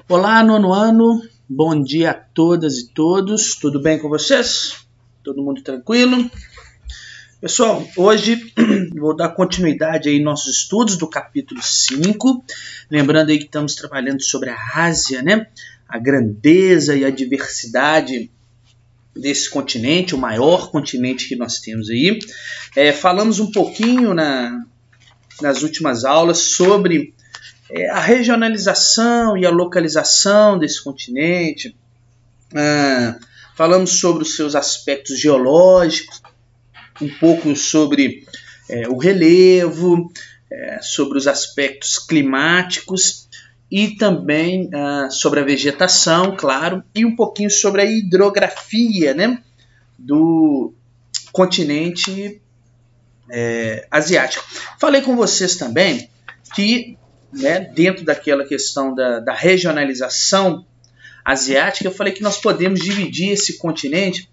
Olá, nono ano, bom dia a todas e todos, tudo bem com vocês? Todo mundo tranquilo? Pessoal, hoje vou dar continuidade aí aos nossos estudos do capítulo 5, lembrando aí que estamos trabalhando sobre a Ásia, né? A grandeza e a diversidade desse continente, o maior continente que nós temos aí. Falamos um pouquinho nas últimas aulas sobre a regionalização e a localização desse continente, falamos sobre os seus aspectos geológicos, um pouco sobre o relevo, sobre os aspectos climáticos e também sobre a vegetação, claro, e um pouquinho sobre a hidrografia, né, do continente asiático. Falei com vocês também que dentro daquela questão da regionalização asiática, eu falei que nós podemos dividir esse continente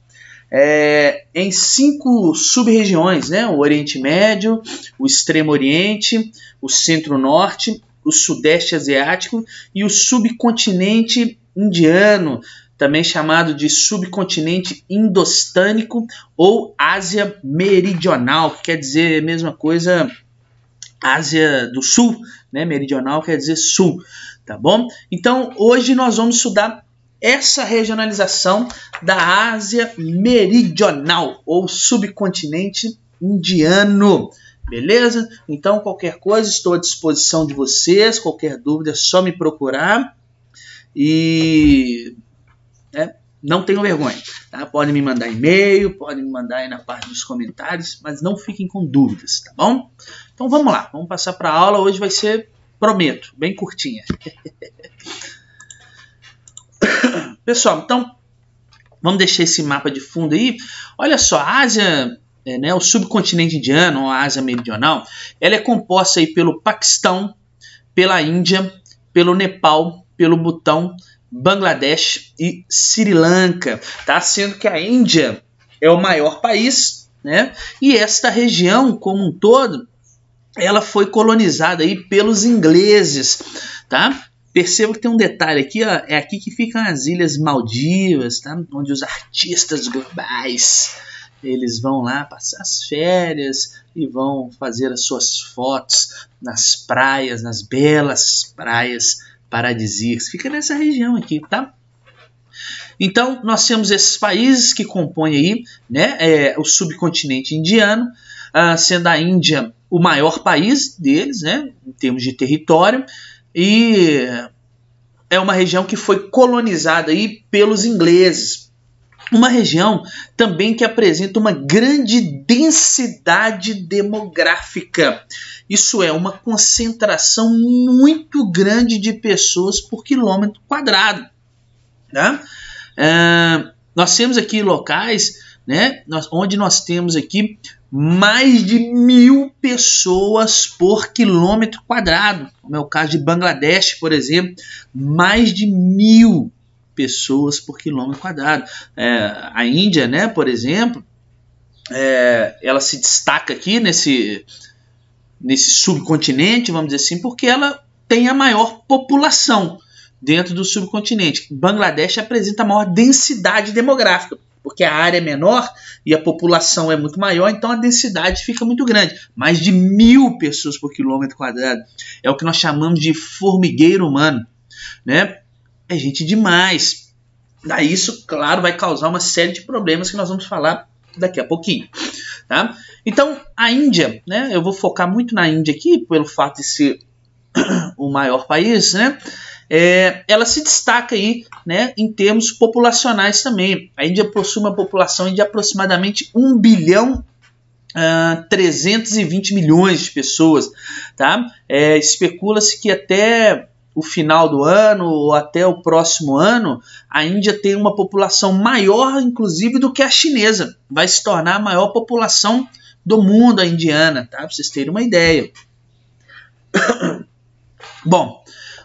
em 5 sub-regiões, né? O Oriente Médio, o Extremo Oriente, o Centro-Norte, o Sudeste Asiático e o subcontinente indiano, também chamado de subcontinente indostânico ou Ásia Meridional, que quer dizer a mesma coisa, Ásia do Sul, né? Meridional quer dizer sul, tá bom? Então, hoje nós vamos estudar essa regionalização da Ásia Meridional, ou subcontinente indiano, beleza? Então, qualquer coisa, estou à disposição de vocês, qualquer dúvida é só me procurar e não tenham vergonha, tá? Podem me mandar e-mail, podem me mandar aí na parte dos comentários, mas não fiquem com dúvidas, tá bom? Então vamos lá, vamos passar para a aula. Hoje vai ser, prometo, bem curtinha. Pessoal, então vamos deixar esse mapa de fundo aí. Olha só, a Ásia, o subcontinente indiano, ou a Ásia Meridional, ela é composta aí pelo Paquistão, pela Índia, pelo Nepal, pelo Butão, Bangladesh e Sri Lanka, tá? Sendo que a Índia é o maior país, né? E esta região como um todo, ela foi colonizada aí pelos ingleses, tá? Perceba que tem um detalhe aqui, ó, é aqui que ficam as Ilhas Maldivas, tá? Onde os artistas globais, eles vão lá passar as férias e vão fazer as suas fotos nas praias, nas belas praias paradisíacas. Fica nessa região aqui, tá? Então, nós temos esses países que compõem aí, né, o subcontinente indiano, sendo a Índia o maior país deles, né, em termos de território, e é uma região que foi colonizada aí pelos ingleses. Uma região também que apresenta uma grande densidade demográfica. Isso é, uma concentração muito grande de pessoas por quilômetro quadrado. Tá? Nós temos aqui locais, né, onde nós temos aqui mais de 1.000 pessoas por quilômetro quadrado. Como é o caso de Bangladesh, por exemplo, mais de 1.000 pessoas por quilômetro quadrado. A Índia, né, por exemplo, ela se destaca aqui nesse subcontinente, vamos dizer assim, porque ela tem a maior população dentro do subcontinente. Bangladesh apresenta a maior densidade demográfica, porque a área é menor e a população é muito maior, então a densidade fica muito grande. Mais de 1.000 pessoas por quilômetro quadrado. É o que nós chamamos de formigueiro humano, né? É gente demais. Daí isso, claro, vai causar uma série de problemas que nós vamos falar daqui a pouquinho. Tá? Então, a Índia, né? Eu vou focar muito na Índia aqui, pelo fato de ser o maior país, né? Ela se destaca aí, né, em termos populacionais também. A Índia possui uma população de aproximadamente 1.320 bilhões de pessoas. Tá? Especula-se que até o final do ano ou até o próximo ano, a Índia tem uma população maior, inclusive, do que a chinesa. Vai se tornar a maior população do mundo, a indiana, tá? Para vocês terem uma ideia. Bom,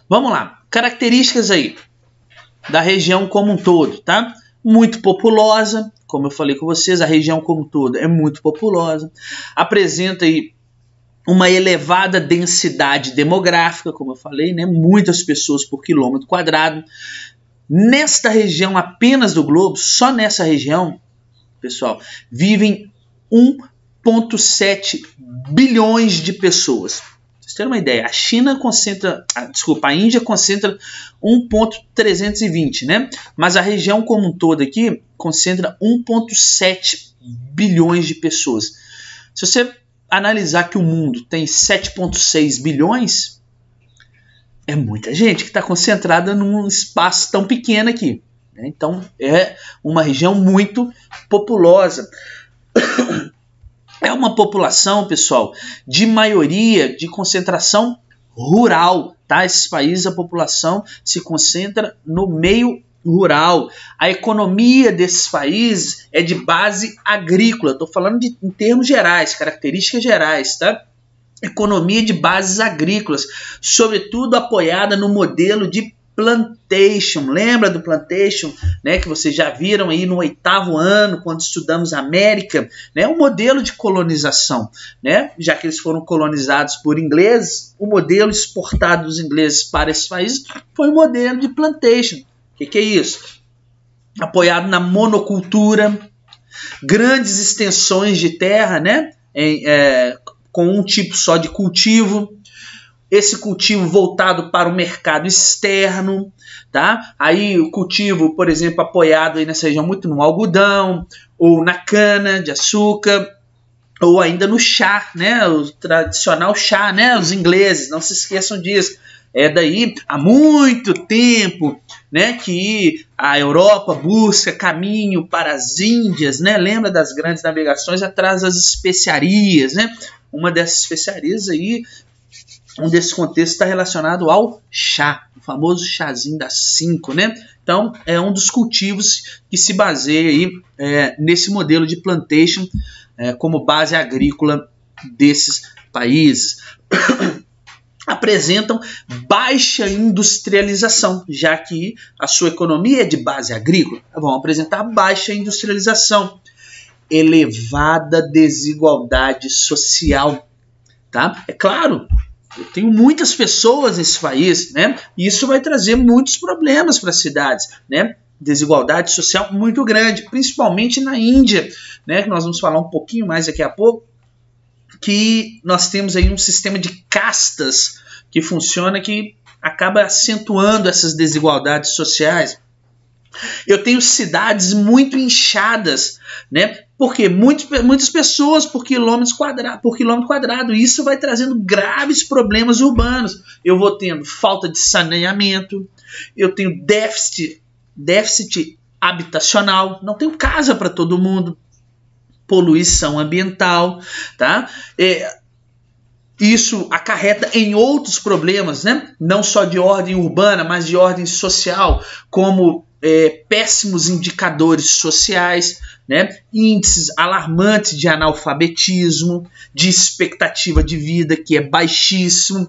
vamos lá. Características aí da região como um todo, tá? Muito populosa, como eu falei com vocês, a região como um todo é muito populosa. Apresenta aí uma elevada densidade demográfica, como eu falei, né? Muitas pessoas por quilômetro quadrado. Nesta região apenas do globo, só nessa região, pessoal, vivem 1,7 bilhões de pessoas. Pra vocês terem uma ideia, a Índia concentra 1,320, né? Mas a região como um todo aqui concentra 1,7 bilhões de pessoas. Se você analisar que o mundo tem 7,6 bilhões, é muita gente que está concentrada num espaço tão pequeno aqui, né? Então é uma região muito populosa. É uma população, pessoal, de maioria de concentração rural, tá? Esses países, a população se concentra no meio rural. A economia desses países é de base agrícola. Estou falando em termos gerais, características gerais, tá? Economia de bases agrícolas, sobretudo apoiada no modelo de plantation. Lembra do plantation, né, que vocês já viram aí no 8º ano, quando estudamos América, né, um modelo de colonização, né, já que eles foram colonizados por ingleses, o modelo exportado dos ingleses para esses países foi o modelo de plantation. O que é isso? Apoiado na monocultura, grandes extensões de terra, né, com um tipo só de cultivo, esse cultivo voltado para o mercado externo, tá? Aí o cultivo, por exemplo, apoiado aí nessa região muito no algodão, ou na cana de açúcar, ou ainda no chá, né? O tradicional chá, né? Os ingleses, não se esqueçam disso. É daí há muito tempo, né, que a Europa busca caminho para as Índias, né? Lembra das grandes navegações atrás das especiarias, né? Uma dessas especiarias aí, um desses contextos está relacionado ao chá, o famoso chazinho das 5, né? Então, é um dos cultivos que se baseia aí, nesse modelo de plantation como base agrícola desses países. Apresentam baixa industrialização, já que a sua economia é de base agrícola. Vão apresentar baixa industrialização, elevada desigualdade social, tá? É claro, eu tenho muitas pessoas nesse país, né? E isso vai trazer muitos problemas para as cidades, né? Desigualdade social muito grande, principalmente na Índia, né? Que nós vamos falar um pouquinho mais daqui a pouco, que nós temos aí um sistema de castas que funciona, que acaba acentuando essas desigualdades sociais. Eu tenho cidades muito inchadas, né? Porque muitas pessoas por quilômetro quadrado. Isso vai trazendo graves problemas urbanos. Eu vou tendo falta de saneamento, eu tenho déficit habitacional, não tenho casa para todo mundo, poluição ambiental, tá? Isso acarreta em outros problemas, né? Não só de ordem urbana, mas de ordem social, como péssimos indicadores sociais, né? Índices alarmantes de analfabetismo, de expectativa de vida que é baixíssimo,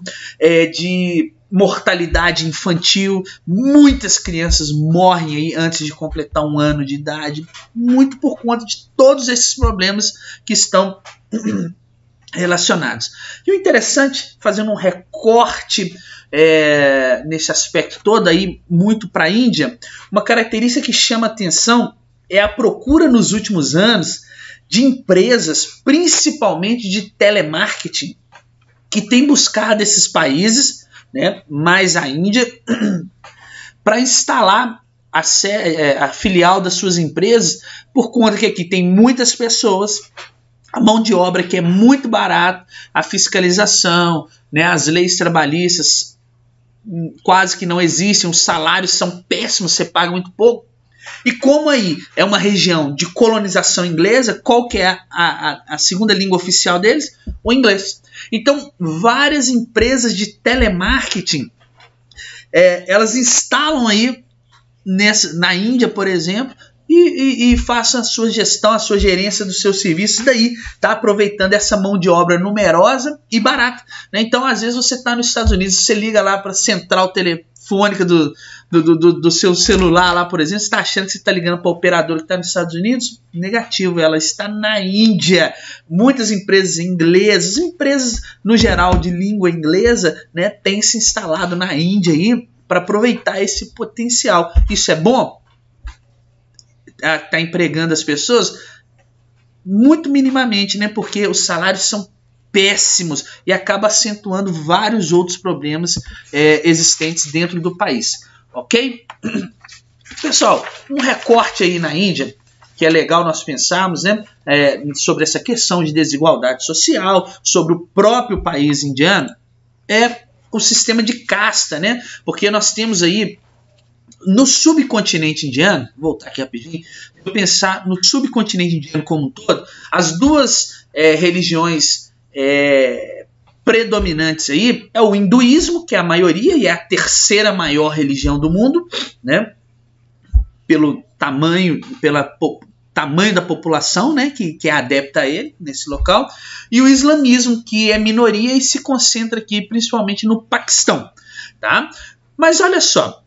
de mortalidade infantil. Muitas crianças morrem aí antes de completar 1 ano de idade, muito por conta de todos esses problemas que estão relacionados. E o interessante, fazendo um recorte nesse aspecto todo aí, muito para a Índia, uma característica que chama atenção é a procura nos últimos anos de empresas, principalmente de telemarketing, que tem buscado esses países, né, mais a Índia, para instalar a filial das suas empresas, por conta que aqui tem muitas pessoas, a mão de obra que é muito barata, a fiscalização, né, as leis trabalhistas quase que não existem, os salários são péssimos, você paga muito pouco. E como aí é uma região de colonização inglesa, qual que é a segunda língua oficial deles? O inglês. Então, várias empresas de telemarketing, elas instalam aí na Índia, por exemplo, e façam a sua gestão, a sua gerência dos seus serviços, daí tá aproveitando essa mão de obra numerosa e barata, né? Então, às vezes você está nos Estados Unidos, você liga lá para a central telefônica do seu celular lá, por exemplo, você está achando que você está ligando para a operadora que está nos Estados Unidos? Negativo, ela está na Índia. Muitas empresas inglesas, empresas no geral de língua inglesa, né, têm se instalado na Índia aí para aproveitar esse potencial. Isso é bom? Está empregando as pessoas? Muito minimamente, né, porque os salários são péssimos e acaba acentuando vários outros problemas existentes dentro do país, ok? Pessoal, um recorte aí na Índia, que é legal nós pensarmos, né, sobre essa questão de desigualdade social, sobre o próprio país indiano, é o sistema de casta, né? Porque nós temos aí no subcontinente indiano, vou voltar aqui rapidinho, vou pensar no subcontinente indiano como um todo, as duas religiões predominantes aí é o hinduísmo, que é a maioria e é a terceira maior religião do mundo, né? Pelo tamanho da população, né, que é adepta a ele nesse local, e o islamismo, que é minoria e se concentra aqui principalmente no Paquistão, tá? Mas olha só,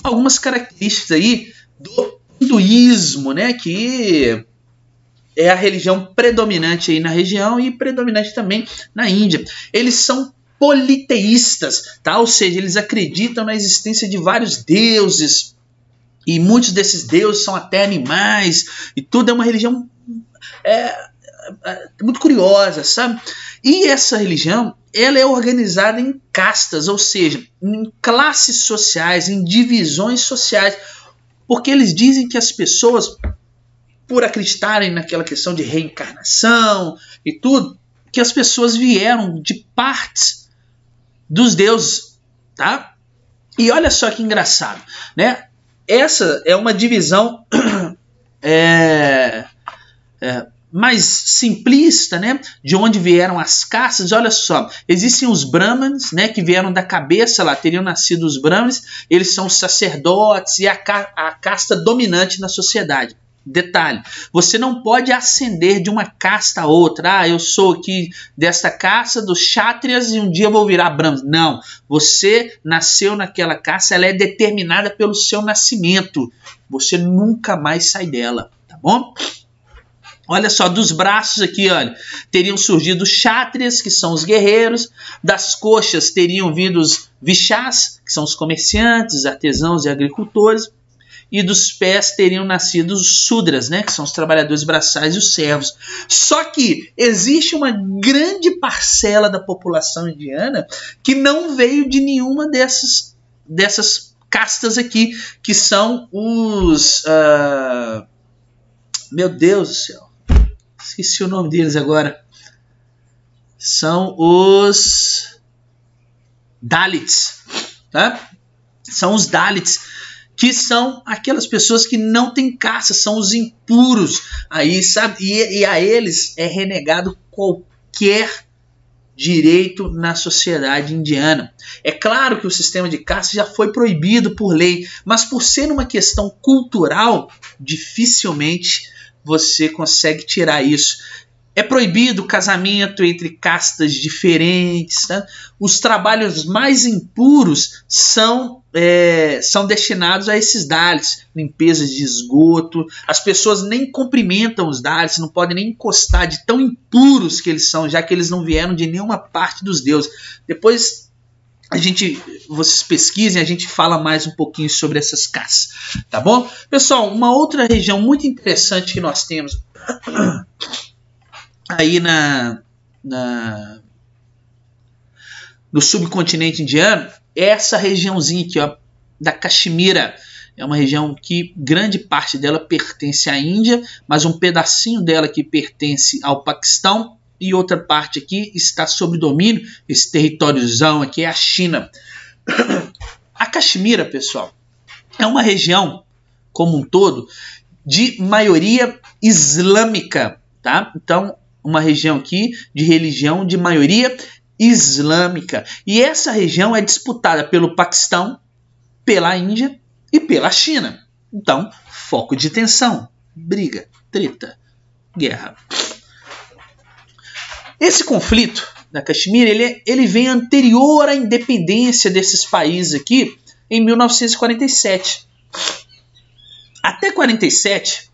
algumas características aí do hinduísmo, né, que é a religião predominante aí na região e predominante também na Índia. Eles são politeístas, tá? Ou seja, eles acreditam na existência de vários deuses, e muitos desses deuses são até animais, e tudo é uma religião muito curiosa, sabe? E essa religião, ela é organizada em castas, ou seja, em classes sociais, em divisões sociais, porque eles dizem que as pessoas, por acreditarem naquela questão de reencarnação e tudo, que as pessoas vieram de partes dos deuses, tá? E olha só que engraçado, né? Essa é uma divisão mais simplista, né? De onde vieram as castas. Olha só, existem os brahmanes, né? Que vieram da cabeça lá, teriam nascido os brahmanes. Eles são os sacerdotes e a casta dominante na sociedade. Detalhe, você não pode ascender de uma casta a outra. Eu sou aqui desta casta dos kshatriyas e um dia vou virar brahmana. Não, você nasceu naquela casta, ela é determinada pelo seu nascimento. Você nunca mais sai dela, tá bom? Olha só, dos braços aqui, olha, teriam surgido os kshatriyas, que são os guerreiros. Das coxas teriam vindo os vishas, que são os comerciantes, artesãos e agricultores. E dos pés teriam nascido os sudras, né, que são os trabalhadores braçais e os servos. Só que existe uma grande parcela da população indiana que não veio de nenhuma dessas castas aqui, que são os... meu Deus do céu, esqueci o nome deles agora. São os Dalits, tá? São os Dalits, que são aquelas pessoas que não têm caça, são os impuros, aí, sabe? E a eles é renegado qualquer direito na sociedade indiana. É claro que o sistema de caça já foi proibido por lei, mas por ser uma questão cultural, dificilmente você consegue tirar isso. É proibido o casamento entre castas diferentes, tá? Os trabalhos mais impuros são destinados a esses Dalits, limpezas de esgoto. As pessoas nem cumprimentam os Dalits, não podem nem encostar de tão impuros que eles são, já que eles não vieram de nenhuma parte dos deuses. Depois vocês pesquisem, a gente fala mais um pouquinho sobre essas castas, tá bom? Pessoal, uma outra região muito interessante que nós temos aí no subcontinente indiano é essa regiãozinha aqui, ó, da Caxemira. É uma região que grande parte dela pertence à Índia, mas um pedacinho dela que pertence ao Paquistão e outra parte aqui está sob domínio, esse territóriozão aqui é a China. A Caxemira, pessoal, é uma região como um todo de maioria islâmica, tá? Então, uma região aqui de religião de maioria islâmica. E essa região é disputada pelo Paquistão, pela Índia e pela China. Então, foco de tensão, briga, treta, guerra. Esse conflito da Caxemira, ele vem anterior à independência desses países aqui, em 1947. Até 47,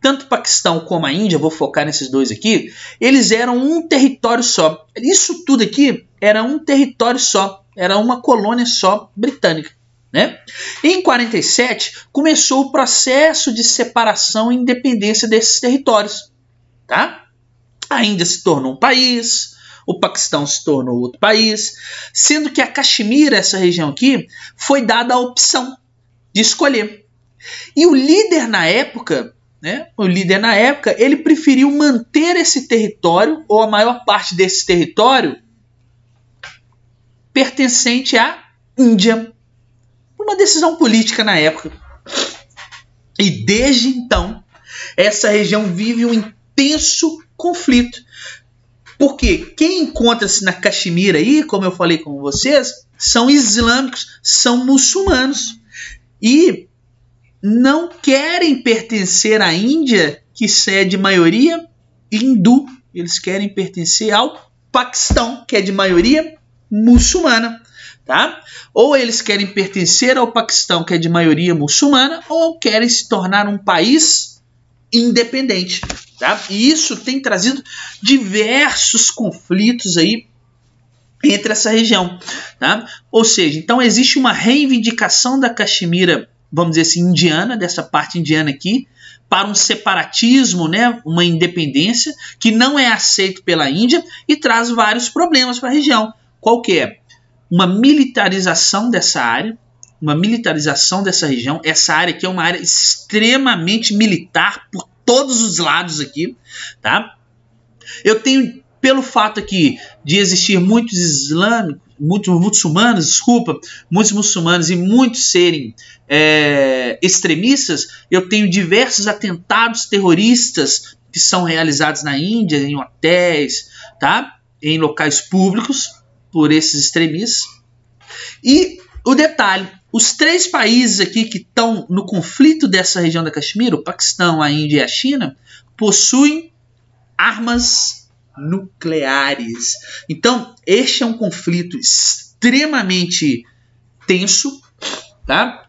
tanto o Paquistão como a Índia, vou focar nesses dois aqui, eles eram um território só. Isso tudo aqui era um território só, era uma colônia só britânica, né? Em 47, começou o processo de separação e independência desses territórios, tá? A Índia se tornou um país, o Paquistão se tornou outro país, sendo que a Caxemira, essa região aqui, foi dada a opção de escolher. E o líder na época, né, ele preferiu manter esse território, ou a maior parte desse território, pertencente à Índia. Uma decisão política na época. E desde então, essa região vive um intenso conflito. Porque quem encontra-se na Caxemira aí, como eu falei com vocês, são islâmicos, são muçulmanos. E não querem pertencer à Índia, que é de maioria hindu. Eles querem pertencer ao Paquistão, que é de maioria muçulmana. Tá? Ou eles querem pertencer ao Paquistão, que é de maioria muçulmana, ou querem se tornar um país independente. Tá? E isso tem trazido diversos conflitos aí entre essa região. Tá? Ou seja, então existe uma reivindicação da Caxemira, vamos dizer assim, indiana, dessa parte indiana aqui, para um separatismo, né, uma independência, que não é aceito pela Índia e traz vários problemas para a região. Qual que é? Uma militarização dessa área, uma militarização dessa região. Essa área aqui é uma área extremamente militar por todos os lados aqui, tá? Eu tenho, pelo fato aqui de existir muitos islâmicos, muitos muçulmanos e muitos serem extremistas, eu tenho diversos atentados terroristas que são realizados na Índia, em hotéis, tá? Em locais públicos, por esses extremistas. E o detalhe, os três países aqui que estão no conflito dessa região da Caxemira, o Paquistão, a Índia e a China, possuem armas nucleares. Então, este é um conflito extremamente tenso, tá?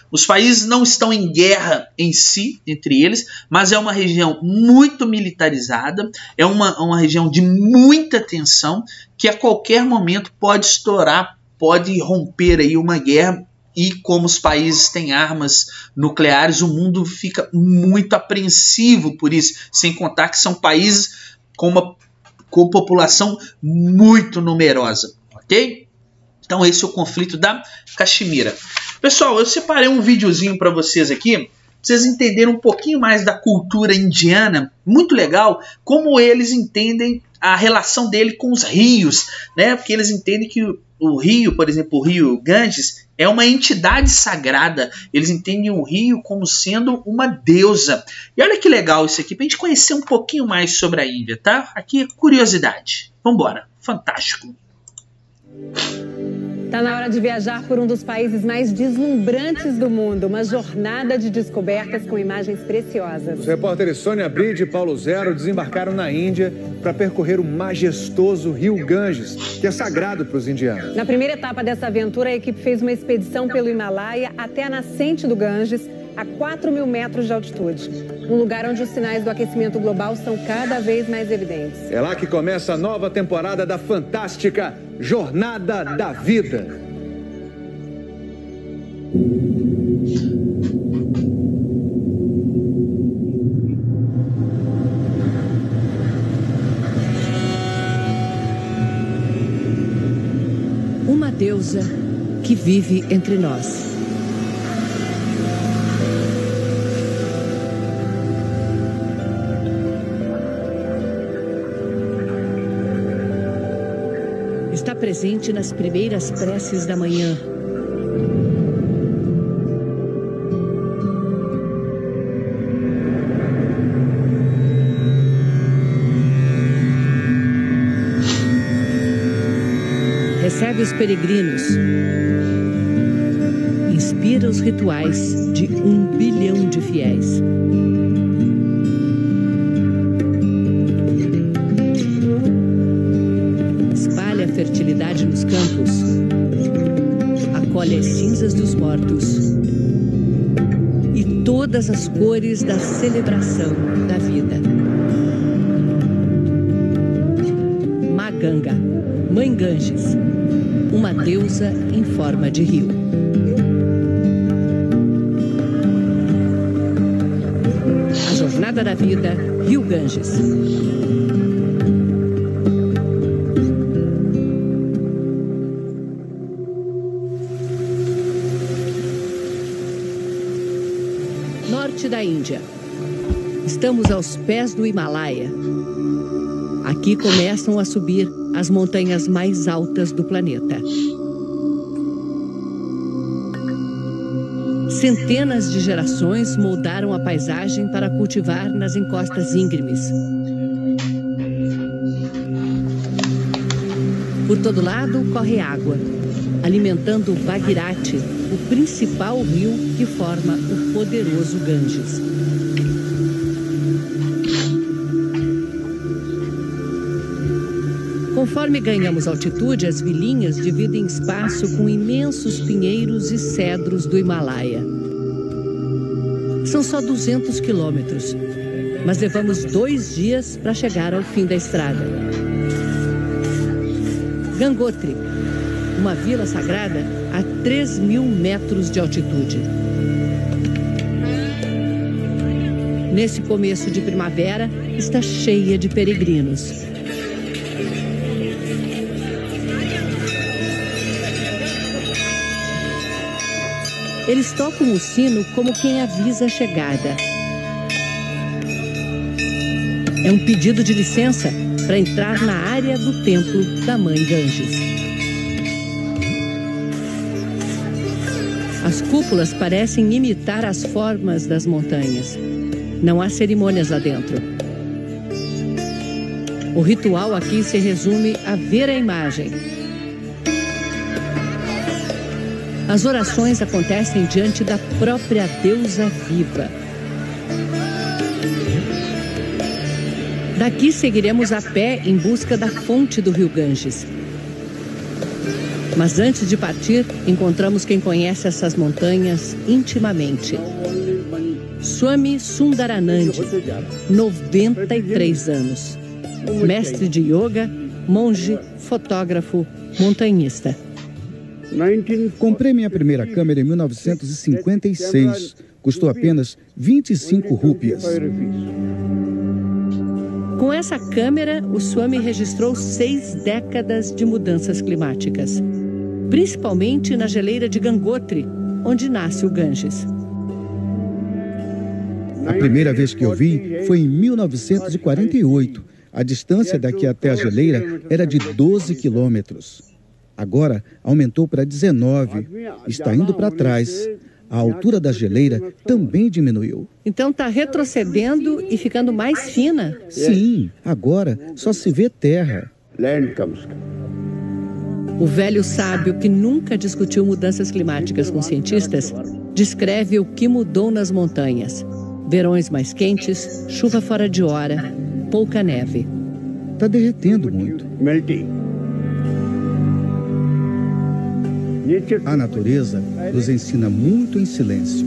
Os países não estão em guerra em si, entre eles, mas é uma região muito militarizada, é uma região de muita tensão, que a qualquer momento pode estourar, pode romper aí uma guerra, e como os países têm armas nucleares, o mundo fica muito apreensivo por isso, sem contar que são países com população muito numerosa, ok? Então esse é o conflito da Caxemira. Pessoal, eu separei um videozinho para vocês aqui, pra vocês entenderem um pouquinho mais da cultura indiana, muito legal, como eles entendem a relação dele com os rios, né? Porque eles entendem que o rio, por exemplo, o rio Ganges, é uma entidade sagrada. Eles entendem o rio como sendo uma deusa. E olha que legal isso aqui, pra gente conhecer um pouquinho mais sobre a Índia, tá? Aqui, curiosidade. Vambora, fantástico. Está na hora de viajar por um dos países mais deslumbrantes do mundo. Uma jornada de descobertas com imagens preciosas. Os repórteres Sônia Bride e Paulo Zero desembarcaram na Índia para percorrer o majestoso rio Ganges, que é sagrado para os indianos. Na primeira etapa dessa aventura, a equipe fez uma expedição pelo Himalaia até a nascente do Ganges, a 4.000 metros de altitude. Um lugar onde os sinais do aquecimento global são cada vez mais evidentes. É lá que começa a nova temporada da fantástica Jornada da Vida. Uma deusa que vive entre nós. Está presente nas primeiras preces da manhã. Recebe os peregrinos. Inspira os rituais de 1 bilhão de fiéis. Fertilidade nos campos, acolhe as cinzas dos mortos e todas as cores da celebração da vida. Maganga, Mãe Ganges, uma deusa em forma de rio. A jornada da vida, Rio Ganges. Norte da Índia. Estamos aos pés do Himalaia. Aqui começam a subir as montanhas mais altas do planeta. Centenas de gerações moldaram a paisagem para cultivar nas encostas íngremes. Por todo lado corre água, alimentando o Bhagirathi, o principal rio que forma o poderoso Ganges. Conforme ganhamos altitude, as vilinhas dividem espaço com imensos pinheiros e cedros do Himalaia. São só 200 quilômetros, mas levamos 2 dias para chegar ao fim da estrada. Gangotri, uma vila sagrada a 3.000 metros de altitude. Nesse começo de primavera, está cheia de peregrinos. Eles tocam o sino como quem avisa a chegada. É um pedido de licença para entrar na área do templo da Mãe Ganges. As cúpulas parecem imitar as formas das montanhas. Não há cerimônias lá dentro. O ritual aqui se resume a ver a imagem. As orações acontecem diante da própria deusa viva. Daqui seguiremos a pé em busca da fonte do rio Ganges. Mas antes de partir, encontramos quem conhece essas montanhas intimamente. Swami Sundaranand, 93 anos. Mestre de yoga, monge, fotógrafo, montanhista. Comprei minha primeira câmera em 1956. Custou apenas 25 rúpias. Com essa câmera, o Swami registrou 6 décadas de mudanças climáticas, principalmente na geleira de Gangotri, onde nasce o Ganges. A primeira vez que eu vi foi em 1948. A distância daqui até a geleira era de 12 quilômetros. Agora aumentou para 19. Está indo para trás. A altura da geleira também diminuiu. Então está retrocedendo e ficando mais fina? Sim, agora só se vê terra. O velho sábio, que nunca discutiu mudanças climáticas com cientistas, descreve o que mudou nas montanhas. Verões mais quentes, chuva fora de hora, pouca neve. Está derretendo muito. A natureza nos ensina muito em silêncio.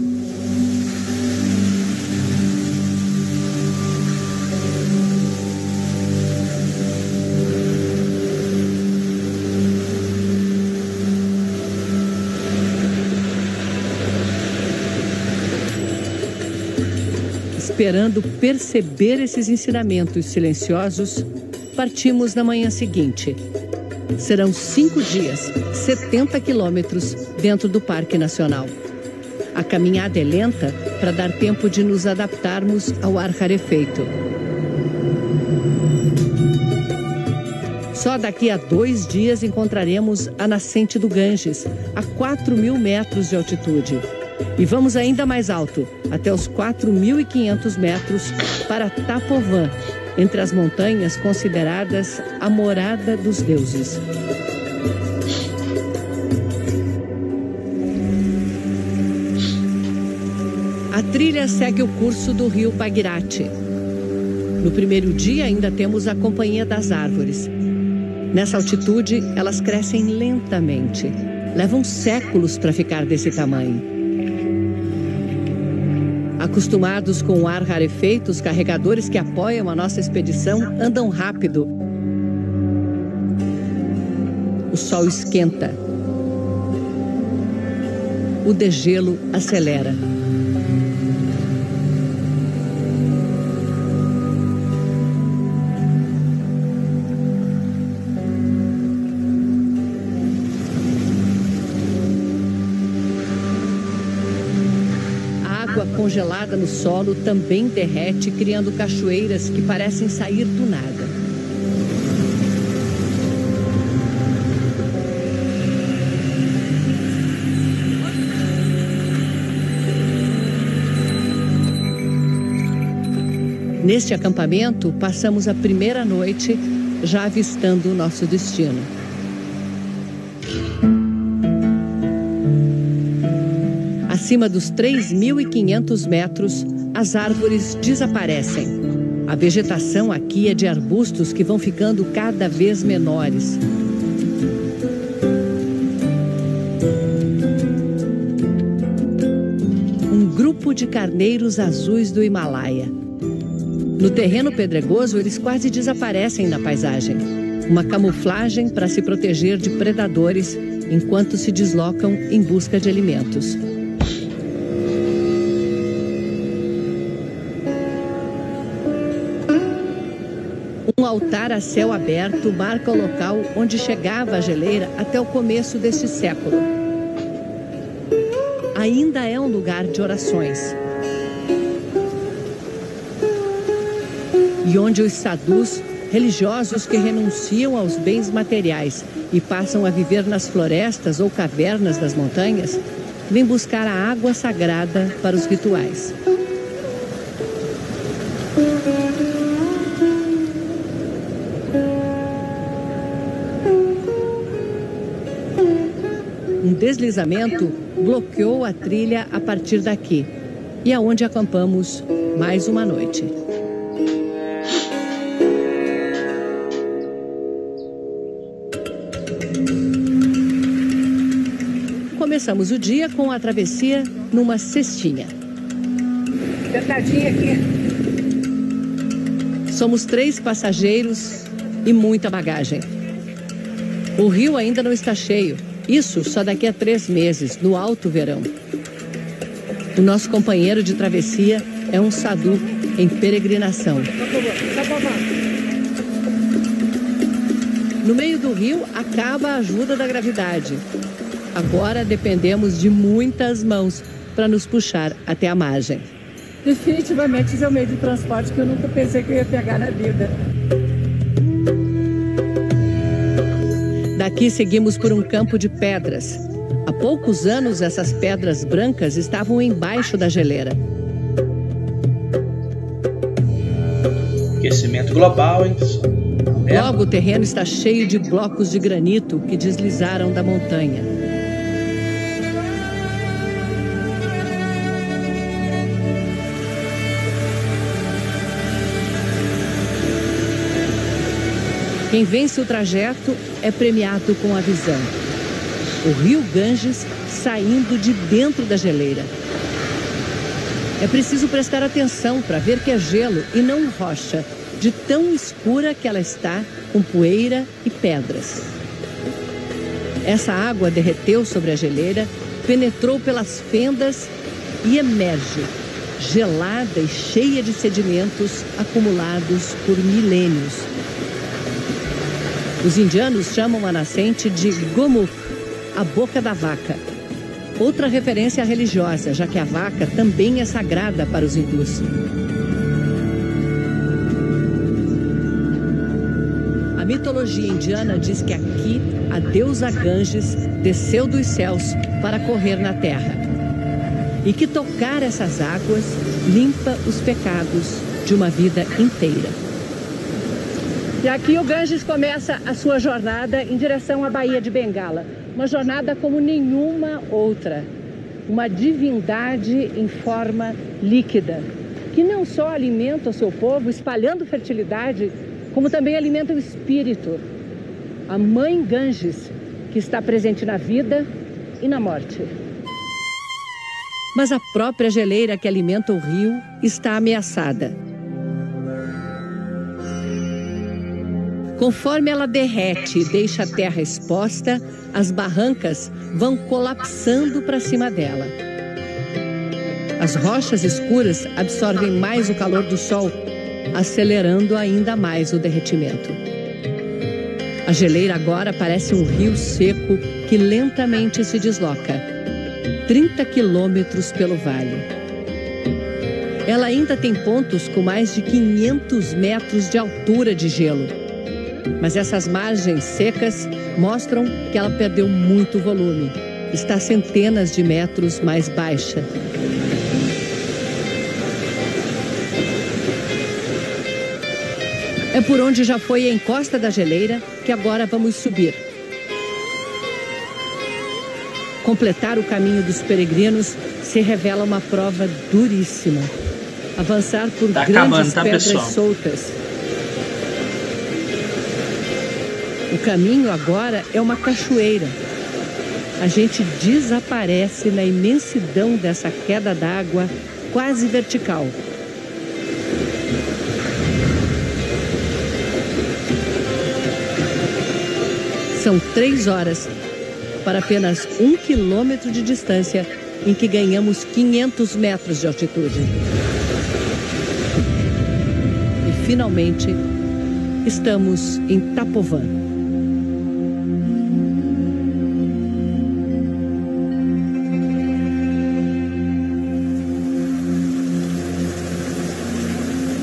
Esperando perceber esses ensinamentos silenciosos, partimos na manhã seguinte. Serão 5 dias, 70 quilômetros dentro do Parque Nacional. A caminhada é lenta para dar tempo de nos adaptarmos ao ar rarefeito. Só daqui a 2 dias encontraremos a nascente do Ganges, a 4.000 metros de altitude. E vamos ainda mais alto, até os 4.500 metros, para Tapovan, entre as montanhas consideradas a morada dos deuses. A trilha segue o curso do rio Bhagirathi. No primeiro dia ainda temos a companhia das árvores. Nessa altitude, elas crescem lentamente. levam séculos para ficar desse tamanho. Acostumados com o ar rarefeito, os carregadores que apoiam a nossa expedição andam rápido. O sol esquenta. O degelo acelera. Congelada no solo também derrete, criando cachoeiras que parecem sair do nada. Neste acampamento, passamos a primeira noite já avistando o nosso destino. Acima dos 3.500 metros, as árvores desaparecem. A vegetação aqui é de arbustos que vão ficando cada vez menores. Um grupo de carneiros azuis do Himalaia. No terreno pedregoso, eles quase desaparecem na paisagem. Uma camuflagem para se proteger de predadores enquanto se deslocam em busca de alimentos. Um altar a céu aberto marca o local onde chegava a geleira até o começo deste século. Ainda é um lugar de orações. E onde os sadhus, religiosos que renunciam aos bens materiais e passam a viver nas florestas ou cavernas das montanhas, vêm buscar a água sagrada para os rituais. Um deslizamento bloqueou a trilha a partir daqui e é onde acampamos mais uma noite. Começamos o dia com a travessia numa cestinha. Sentadinha aqui. Somos 3 passageiros e muita bagagem. O rio ainda não está cheio. Isso só daqui a 3 meses, no alto verão. O nosso companheiro de travessia é um sadhu em peregrinação. No meio do rio acaba a ajuda da gravidade. Agora dependemos de muitas mãos para nos puxar até a margem. Definitivamente esse é o meio de transporte que eu nunca pensei que eu ia pegar na vida. Daqui seguimos por um campo de pedras. Há poucos anos, essas pedras brancas estavam embaixo da geleira. Aquecimento global, hein? Logo, o terreno está cheio de blocos de granito que deslizaram da montanha. Quem vence o trajeto é premiado com a visão. O rio Ganges saindo de dentro da geleira. É preciso prestar atenção para ver que é gelo e não rocha, de tão escura que ela está, com poeira e pedras. Essa água derreteu sobre a geleira, penetrou pelas fendas e emerge, gelada e cheia de sedimentos acumulados por milênios. Os indianos chamam a nascente de Gomukh, a boca da vaca. Outra referência religiosa, já que a vaca também é sagrada para os hindus. A mitologia indiana diz que aqui a deusa Ganges desceu dos céus para correr na terra. E que tocar essas águas limpa os pecados de uma vida inteira. E aqui o Ganges começa a sua jornada em direção à Baía de Bengala. Uma jornada como nenhuma outra. Uma divindade em forma líquida, que não só alimenta o seu povo, espalhando fertilidade, como também alimenta o espírito. A mãe Ganges, que está presente na vida e na morte. Mas a própria geleira que alimenta o rio está ameaçada. Conforme ela derrete e deixa a terra exposta, as barrancas vão colapsando para cima dela. As rochas escuras absorvem mais o calor do sol, acelerando ainda mais o derretimento. A geleira agora parece um rio seco que lentamente se desloca, 30 quilômetros pelo vale. Ela ainda tem pontos com mais de 500 metros de altura de gelo. Mas essas margens secas mostram que ela perdeu muito volume. Está centenas de metros mais baixa. É por onde já foi a encosta da geleira que agora vamos subir. Completar o caminho dos peregrinos se revela uma prova duríssima. Avançar por grandes pedras soltas. O caminho agora é uma cachoeira. A gente desaparece na imensidão dessa queda d'água quase vertical. São 3 horas para apenas 1 quilômetro de distância em que ganhamos 500 metros de altitude. E finalmente estamos em Tapovan.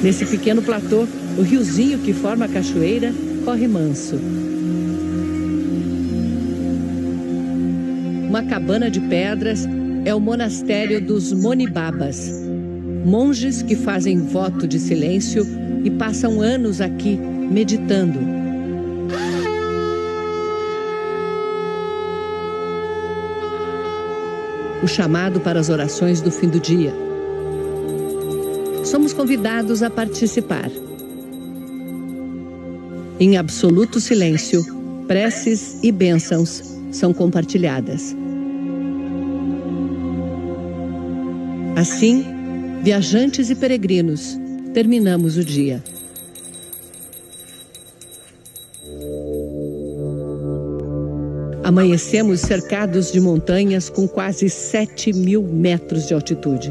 Nesse pequeno platô, o riozinho que forma a cachoeira corre manso. Uma cabana de pedras é o monastério dos Monibabas, monges que fazem voto de silêncio e passam anos aqui meditando. O chamado para as orações do fim do dia. Somos convidados a participar. Em absoluto silêncio, preces e bênçãos são compartilhadas. Assim, viajantes e peregrinos, terminamos o dia. Amanhecemos cercados de montanhas com quase 7.000 metros de altitude.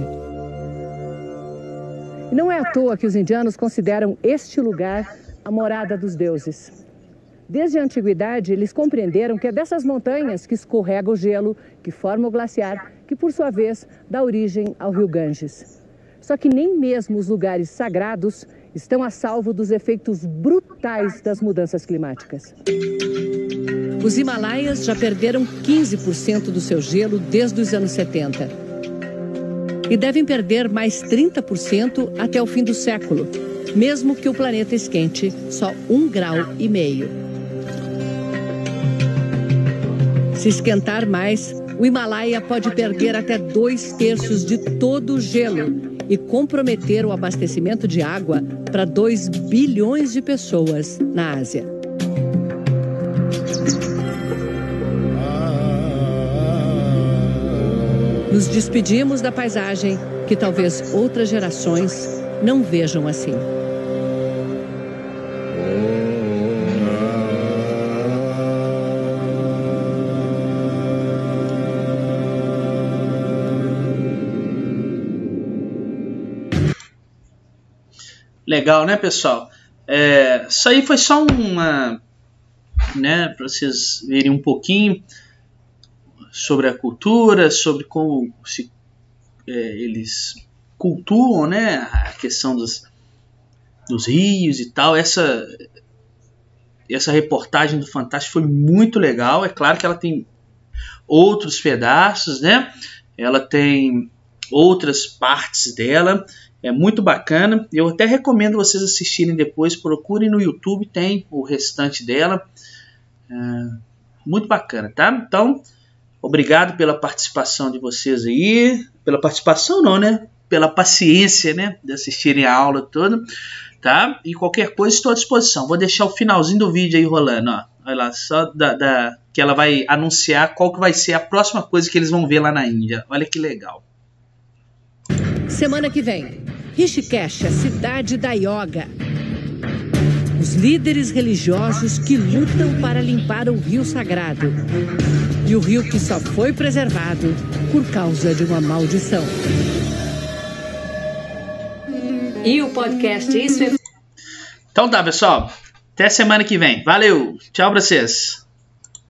Não é à toa que os indianos consideram este lugar a morada dos deuses. Desde a antiguidade, eles compreenderam que é dessas montanhas que escorrega o gelo, que forma o glaciar, que por sua vez dá origem ao rio Ganges. Só que nem mesmo os lugares sagrados estão a salvo dos efeitos brutais das mudanças climáticas. Os Himalaias já perderam 15% do seu gelo desde os anos 70. E devem perder mais 30% até o fim do século, mesmo que o planeta esquente só 1,5 grau. Se esquentar mais, o Himalaia pode perder até 2/3 de todo o gelo e comprometer o abastecimento de água para 2 bilhões de pessoas na Ásia. Nos despedimos da paisagem que talvez outras gerações não vejam assim. Legal, né, pessoal? Isso aí foi só uma, né, para vocês verem um pouquinho sobre a cultura, sobre como eles cultuam, né, a questão dos rios e tal. Essa reportagem do Fantástico foi muito legal. É claro que ela tem outros pedaços, né? Ela tem outras partes dela. É muito bacana. Eu até recomendo vocês assistirem depois. Procurem no YouTube, tem o restante dela. Muito bacana, tá? Então, obrigado pela participação de vocês aí. Pela participação não, né? Pela paciência, né? De assistirem a aula toda, tá? E qualquer coisa estou à disposição. Vou deixar o finalzinho do vídeo aí rolando, ó. Olha lá, só que ela vai anunciar qual que vai ser a próxima coisa que eles vão ver lá na Índia. Olha que legal. Semana que vem, Rishikesh, a cidade da yoga. Os líderes religiosos que lutam para limpar o rio sagrado. E o rio que só foi preservado por causa de uma maldição. E o podcast Isso é... Então tá, pessoal. Até semana que vem. Valeu. Tchau pra vocês.